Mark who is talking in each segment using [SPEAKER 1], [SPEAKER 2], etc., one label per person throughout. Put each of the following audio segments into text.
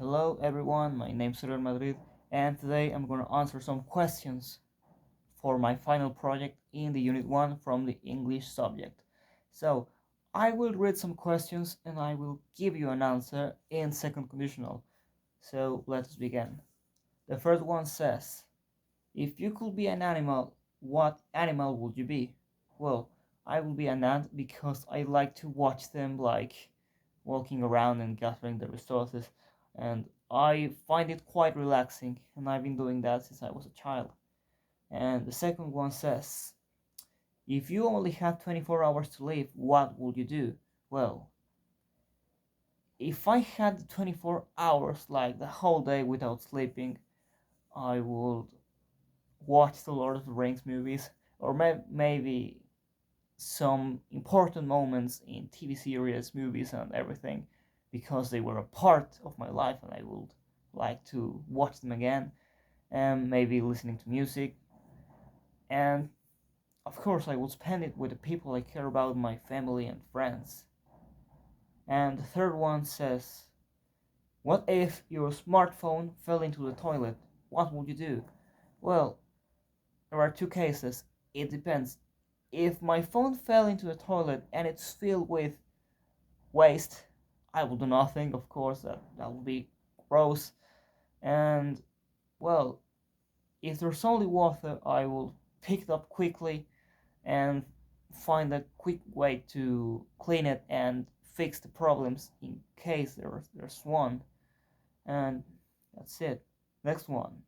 [SPEAKER 1] Hello everyone, my name's Orión Madrid, and today I'm going to answer some questions for my final project in the Unit 1 from the English subject. So, I will read some questions and I will give you an answer in second conditional. So, let's begin. The first one says, if you could be an animal, what animal would you be? Well, I will be an ant because I like to watch them walking around and gathering the resources, and I find it quite relaxing, and I've been doing that since I was a child. And the second one says, if you only had 24 hours to live, what would you do? Well, if I had 24 hours, like the whole day without sleeping, I would watch the Lord of the Rings movies, or maybe some important moments in TV series, movies, and everything, because they were a part of my life and I would like to watch them again, and maybe listening to music. And of course, I would spend it with the people I care about, my family and friends. And the third one says, what if your smartphone fell into the toilet? What would you do? Well, there are two cases. It depends. If my phone fell into the toilet and it's filled with waste, I will do nothing, of course, that would be gross. And, well, if there's only water, I will pick it up quickly and find a quick way to clean it and fix the problems in case there's one. And that's it. Next one.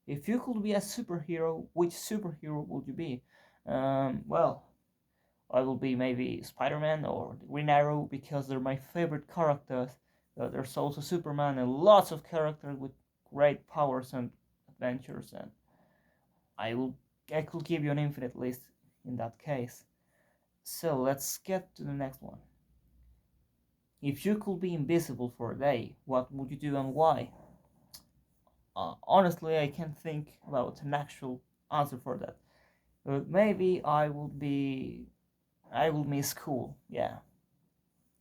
[SPEAKER 1] If you could be a superhero, which superhero would you be? Well, I will be maybe Spider-Man or the Green Arrow because they're my favorite characters. There's also Superman and lots of characters with great powers and adventures, and I will I could give you an infinite list in that case. So let's get to the next one. If you could be invisible for a day, what would you do and why? Honestly, I can't think about an actual answer for that. But maybe I will miss school. Yeah,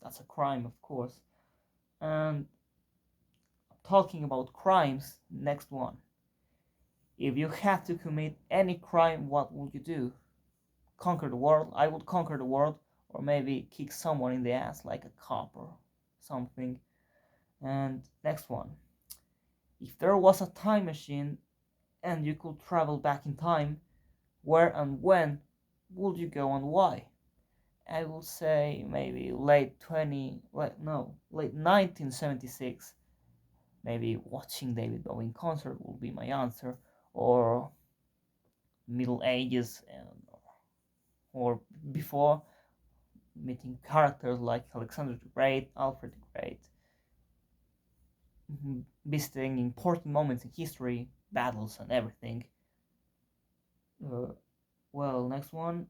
[SPEAKER 1] that's a crime, of course. And talking about crimes, next one. If you had to commit any crime, what would you do? Conquer the world? I would conquer the world, or maybe kick someone in the ass like a cop or something. And next one. If there was a time machine and you could travel back in time, where and when would you go and why? I will say maybe late 1976. Maybe watching David Bowie in concert will be my answer, or Middle Ages, and or before, meeting characters like Alexander the Great, Alfred the Great, visiting important moments in history, battles, and everything. Uh, well, next one.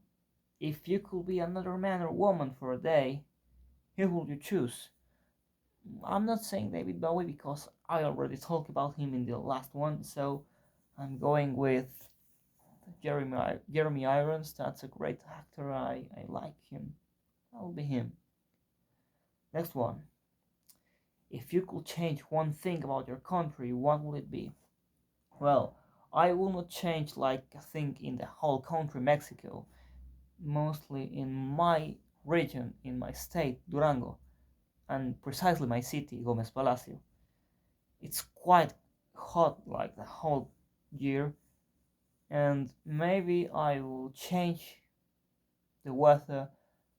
[SPEAKER 1] If you could be another man or woman for a day, who would you choose? I'm not saying David Bowie because I already talked about him in the last one, so I'm going with Jeremy Irons. That's a great actor. I like him. That'll be him. Next one. If you could change one thing about your country, what would it be? Well, I will not change like a thing in the whole country, Mexico. Mostly in my region, in my state, Durango, and precisely my city, Gomez Palacio. It's quite hot like the whole year, and maybe I will change the weather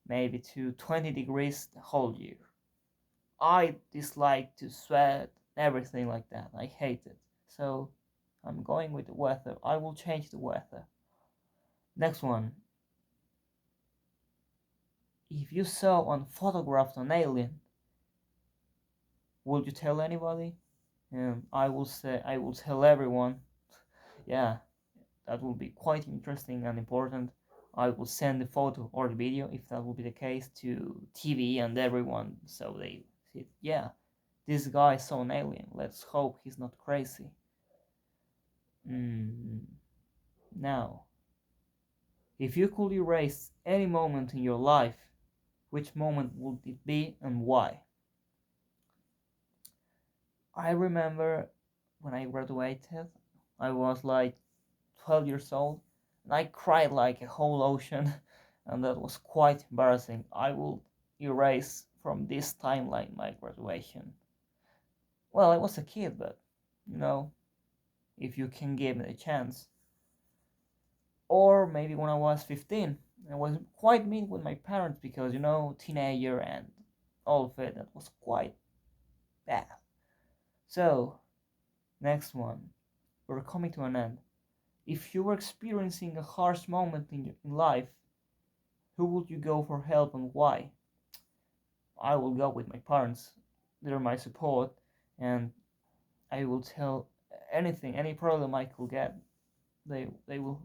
[SPEAKER 1] maybe to 20 degrees the whole year. I dislike to sweat, everything like that. I hate it. So I'm going with the weather. I will change the weather. Next one. If you saw and photographed an alien, would you tell anybody? And I will say I will tell everyone. Yeah, that will be quite interesting and important. I will send the photo or the video, if that will be the case, to TV and everyone so they see, yeah, this guy saw an alien. Let's hope he's not crazy. Mm, Now, if you could erase any moment in your life, which moment would it be and why? I remember when I graduated, I was like 12 years old, and I cried like a whole ocean, and that was quite embarrassing. I will erase from this timeline my graduation. Well, I was a kid, but you know, if you can give me the chance. Or maybe when I was 15, I was quite mean with my parents because, teenager and all of it, that was quite bad. So, next one. We're coming to an end. If you were experiencing a harsh moment in life, who would you go for help and why? I will go with my parents. They're my support, and I will tell anything, any problem I could get. They will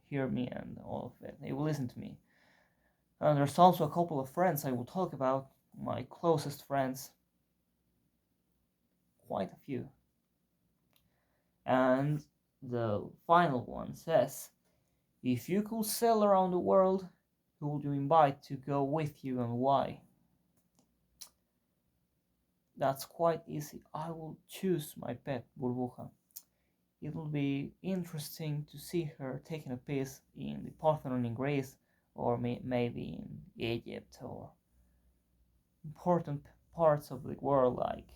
[SPEAKER 1] hear me and all of it. They will listen to me. And there's also a couple of friends I will talk about, my closest friends, quite a few. And the final one says, if you could sail around the world, who would you invite to go with you and why? That's quite easy. I will choose my pet Burbuja. It will be interesting to see her taking a piece in the Parthenon in Greece, or maybe in Egypt, or important parts of the world like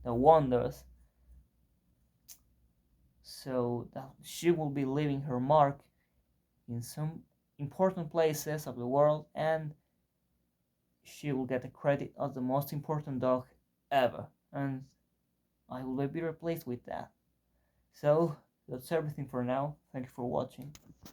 [SPEAKER 1] the wonders, so that she will be leaving her mark in some important places of the world, and she will get the credit as the most important dog ever, and I will be very pleased with that. So that's everything for now. Thank you for watching.